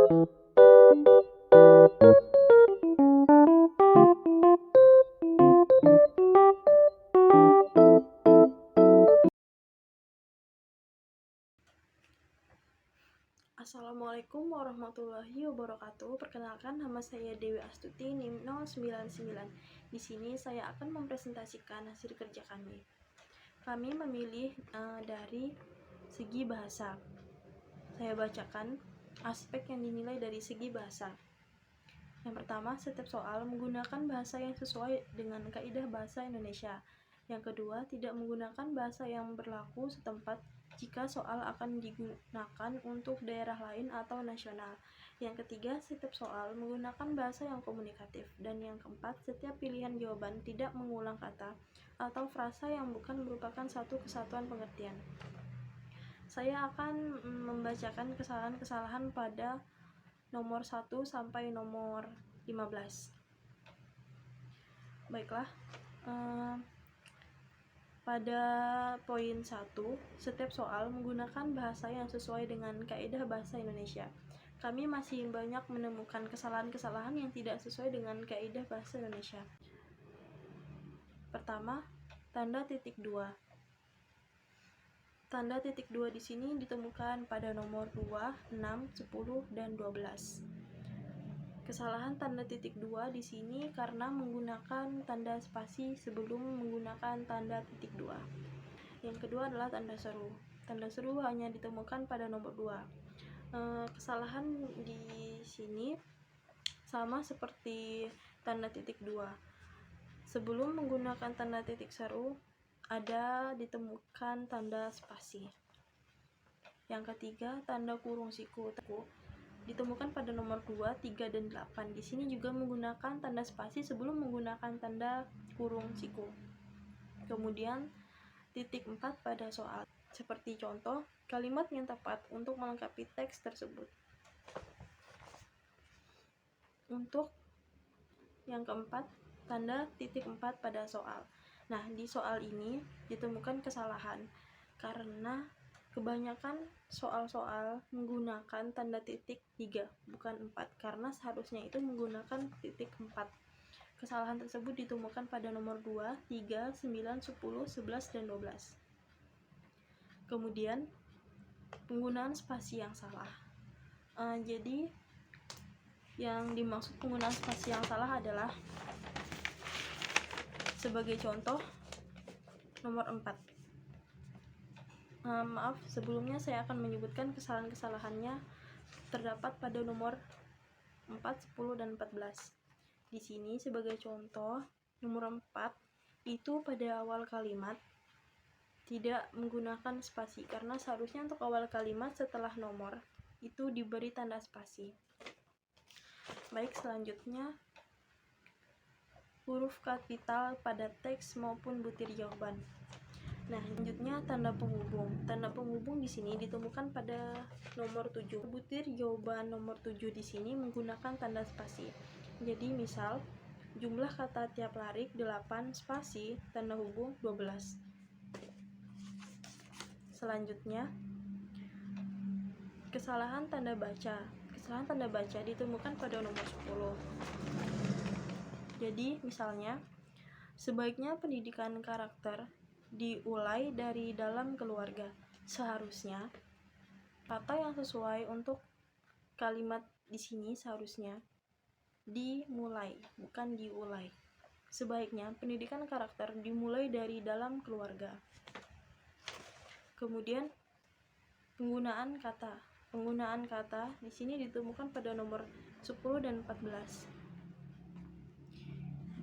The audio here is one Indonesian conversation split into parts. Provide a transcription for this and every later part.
Assalamualaikum warahmatullahi wabarakatuh. Perkenalkan, nama saya Dewi Astuti, NIM 099. Di sini saya akan mempresentasikan hasil kerja kami. Kami memilih dari segi bahasa. Saya bacakan aspek yang dinilai dari segi bahasa. Yang pertama, setiap soal menggunakan bahasa yang sesuai dengan kaidah bahasa Indonesia. Yang kedua, tidak menggunakan bahasa yang berlaku setempat jika soal akan digunakan untuk daerah lain atau nasional. Yang ketiga, setiap soal menggunakan bahasa yang komunikatif. Dan yang keempat, setiap pilihan jawaban tidak mengulang kata atau frasa yang bukan merupakan satu kesatuan pengertian. Saya akan membacakan kesalahan-kesalahan pada nomor 1 sampai nomor 15. Baiklah, pada poin 1, setiap soal menggunakan bahasa yang sesuai dengan kaidah bahasa Indonesia. Kami masih banyak menemukan kesalahan-kesalahan yang tidak sesuai dengan kaidah bahasa Indonesia. Pertama, tanda titik 2. Tanda titik 2 di sini ditemukan pada nomor 2, 6, 10, dan 12. Kesalahan tanda titik 2 di sini karena menggunakan tanda spasi sebelum menggunakan tanda titik 2. Yang kedua adalah tanda seru. Tanda seru hanya ditemukan pada nomor 2. Kesalahan di sini sama seperti tanda titik 2. Sebelum menggunakan tanda titik seru, ada ditemukan tanda spasi. Yang ketiga, tanda kurung siku ditemukan pada nomor 2, 3, dan 8. Di sini juga menggunakan tanda spasi sebelum menggunakan tanda kurung siku. Kemudian, titik 4 pada soal. Seperti contoh, kalimat yang tepat untuk melengkapi teks tersebut. Untuk yang keempat, tanda titik 4 pada soal. Nah, di soal ini ditemukan kesalahan karena kebanyakan soal-soal menggunakan tanda titik 3, bukan 4, karena seharusnya itu menggunakan titik 4. Kesalahan tersebut ditemukan pada nomor 2, 3, 9, 10, 11, dan 12. Kemudian, penggunaan spasi yang salah. Jadi, yang dimaksud penggunaan spasi yang salah adalah sebagai contoh, nomor 4. Maaf, sebelumnya saya akan menyebutkan kesalahan-kesalahannya terdapat pada nomor 4, 10, dan 14. Di sini sebagai contoh, nomor 4 itu pada awal kalimat tidak menggunakan spasi karena seharusnya untuk awal kalimat setelah nomor itu diberi tanda spasi. Baik, selanjutnya huruf kapital pada teks maupun butir jawaban. Nah, selanjutnya tanda penghubung. Tanda penghubung di sini ditemukan pada nomor 7. Butir jawaban nomor 7 di sini menggunakan tanda spasi. Jadi, misal jumlah kata tiap larik 8 spasi tanda hubung 12. Selanjutnya, kesalahan tanda baca. Kesalahan tanda baca ditemukan pada nomor 10. Jadi, misalnya, sebaiknya pendidikan karakter diulai dari dalam keluarga. Seharusnya kata yang sesuai untuk kalimat di sini seharusnya dimulai, bukan diulai. Sebaiknya pendidikan karakter dimulai dari dalam keluarga. Kemudian penggunaan kata. Penggunaan kata di sini ditemukan pada nomor 10 dan 14.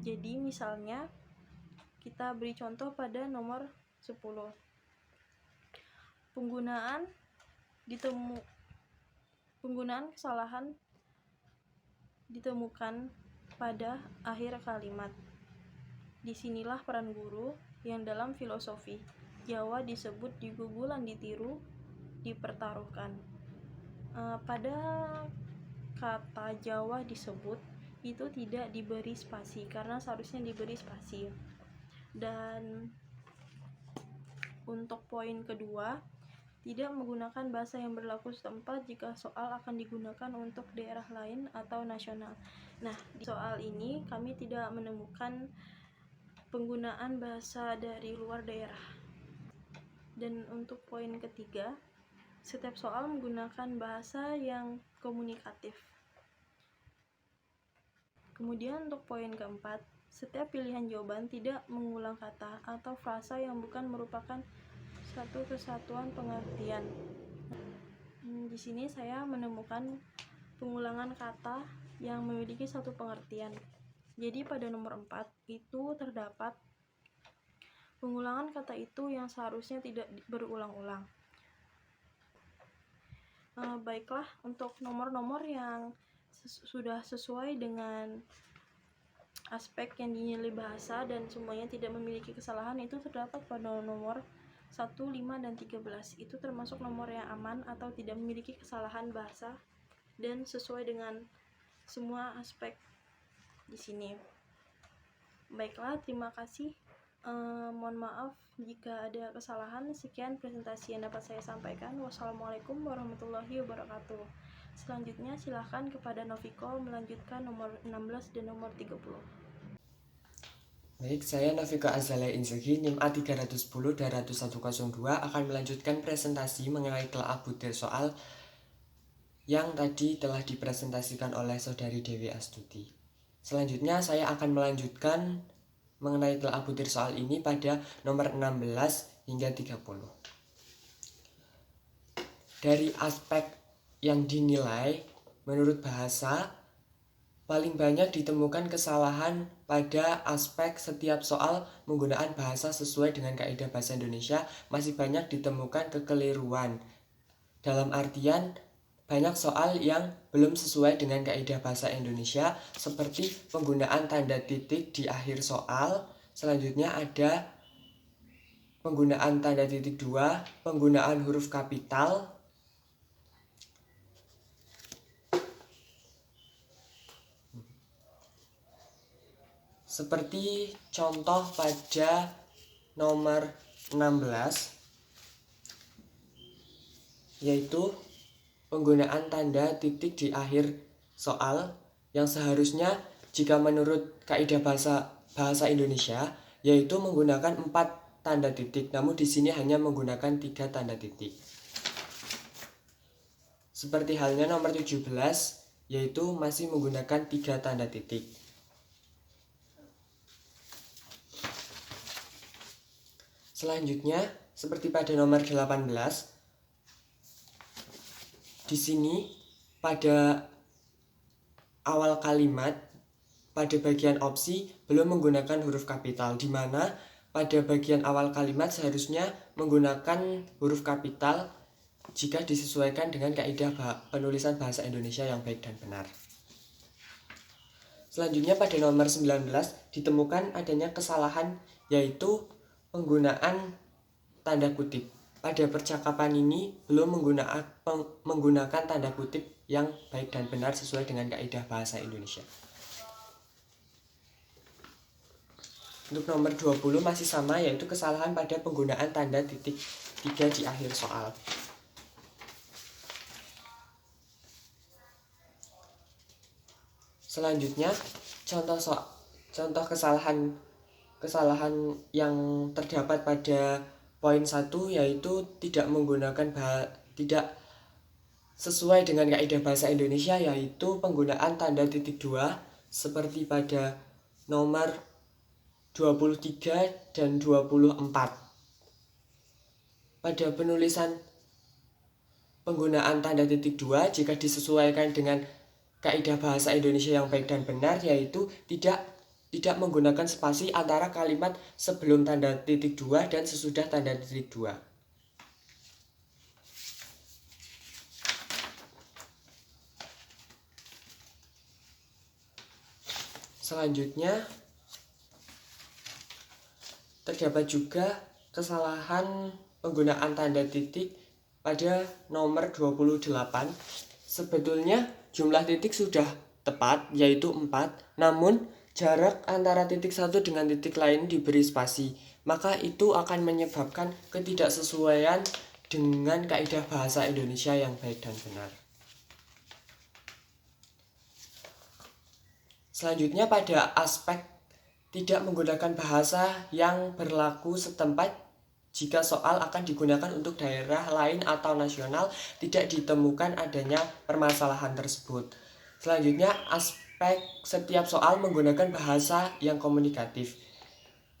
Jadi misalnya kita beri contoh pada nomor 10. Penggunaan kesalahan ditemukan pada akhir kalimat. Disinilah peran guru yang dalam filosofi Jawa disebut digugulan ditiru, dipertaruhkan. Pada kata Jawa disebut itu tidak diberi spasi karena seharusnya diberi spasi. Dan untuk poin kedua, Tidak menggunakan bahasa yang berlaku setempat jika soal akan digunakan untuk daerah lain atau nasional. Nah, di soal ini kami tidak menemukan penggunaan bahasa dari luar daerah. Dan untuk poin ketiga, setiap soal menggunakan bahasa yang komunikatif. Kemudian untuk poin keempat, setiap pilihan jawaban tidak mengulang kata atau frasa yang bukan merupakan satu kesatuan pengertian. Di sini saya menemukan pengulangan kata yang memiliki satu pengertian. Jadi pada nomor 4 itu terdapat pengulangan kata itu yang seharusnya tidak berulang-ulang. Baiklah, untuk nomor-nomor yang sudah sesuai dengan aspek yang dinilai bahasa dan semuanya tidak memiliki kesalahan itu terdapat pada nomor 1, 5, dan 13. Itu termasuk nomor yang aman atau tidak memiliki kesalahan bahasa dan sesuai dengan semua aspek di sini. Baiklah, terima kasih. Mohon maaf jika ada kesalahan. Sekian presentasi yang dapat saya sampaikan. Wassalamualaikum warahmatullahi wabarakatuh. Selanjutnya silahkan kepada Noviko melanjutkan nomor 16 dan nomor 30. Baik, saya Noviko Azalea Insegi, NIM A310-20102 akan melanjutkan presentasi mengenai telaah butir soal yang tadi telah dipresentasikan oleh Saudari Dewi Astuti. Selanjutnya saya akan melanjutkan mengenai telaah butir soal ini pada nomor 16 hingga 30. Dari aspek yang dinilai, menurut bahasa, paling banyak ditemukan kesalahan pada aspek setiap soal menggunakan bahasa sesuai dengan kaidah bahasa Indonesia. Masih banyak ditemukan kekeliruan. Dalam artian, banyak soal yang belum sesuai dengan kaidah bahasa Indonesia, seperti penggunaan tanda titik di akhir soal. Selanjutnya ada penggunaan tanda titik 2, penggunaan huruf kapital, seperti contoh pada nomor 16, yaitu penggunaan tanda titik di akhir soal yang seharusnya jika menurut kaidah bahasa Indonesia yaitu menggunakan 4 tanda titik, namun di sini hanya menggunakan 3 tanda titik. Seperti halnya nomor 17, yaitu masih menggunakan 3 tanda titik. Selanjutnya, seperti pada nomor 18, di sini pada awal kalimat pada bagian opsi belum menggunakan huruf kapital, di mana pada bagian awal kalimat seharusnya menggunakan huruf kapital jika disesuaikan dengan kaidah penulisan bahasa Indonesia yang baik dan benar. Selanjutnya pada nomor 19 ditemukan adanya kesalahan, yaitu penggunaan tanda kutip. Pada percakapan ini belum menggunakan tanda kutip yang baik dan benar sesuai dengan kaidah bahasa Indonesia. Untuk nomor 20 masih sama, yaitu kesalahan pada penggunaan tanda titik 3 di akhir soal. Selanjutnya, contoh kesalahan yang terdapat pada poin 1 yaitu tidak sesuai dengan kaidah bahasa Indonesia, yaitu penggunaan tanda titik 2 seperti pada nomor 23 dan 24. Pada penulisan penggunaan tanda titik 2 jika disesuaikan dengan kaidah bahasa Indonesia yang baik dan benar, yaitu tidak menggunakan spasi antara kalimat sebelum tanda titik 2 dan sesudah tanda titik 2. Selanjutnya, terdapat juga kesalahan penggunaan tanda titik pada nomor 28. Sebetulnya jumlah titik sudah tepat, yaitu 4, namun jarak antara titik satu dengan titik lain diberi spasi, maka itu akan menyebabkan ketidaksesuaian dengan kaidah bahasa Indonesia yang baik dan benar. Selanjutnya pada aspek tidak menggunakan bahasa yang berlaku setempat jika soal akan digunakan untuk daerah lain atau nasional, tidak ditemukan adanya permasalahan tersebut. Selanjutnya aspek setiap soal menggunakan bahasa yang komunikatif.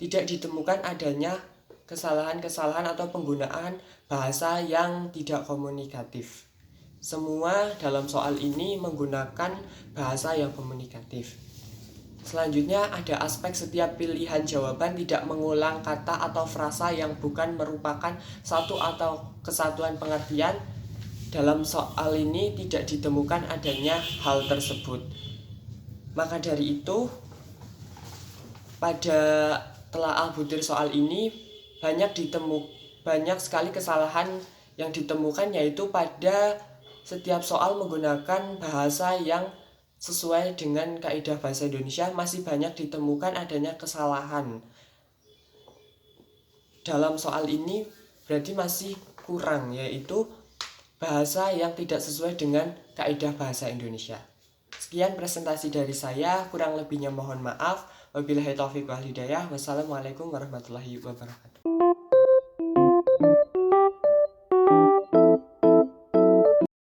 Tidak ditemukan adanya kesalahan-kesalahan atau penggunaan bahasa yang tidak komunikatif. Semua dalam soal ini menggunakan bahasa yang komunikatif. Selanjutnya ada aspek setiap pilihan jawaban tidak mengulang kata atau frasa yang bukan merupakan satu atau kesatuan pengertian. Dalam soal ini tidak ditemukan adanya hal tersebut. Maka dari itu, pada telaah butir soal ini banyak sekali kesalahan yang ditemukan, yaitu pada setiap soal menggunakan bahasa yang sesuai dengan kaidah bahasa Indonesia masih banyak ditemukan adanya kesalahan. Dalam soal ini berarti masih kurang, yaitu bahasa yang tidak sesuai dengan kaidah bahasa Indonesia. Sekian presentasi dari saya, kurang lebihnya mohon maaf. Wabillahi taufiq wal hidayah. Wassalamualaikum warahmatullahi wabarakatuh.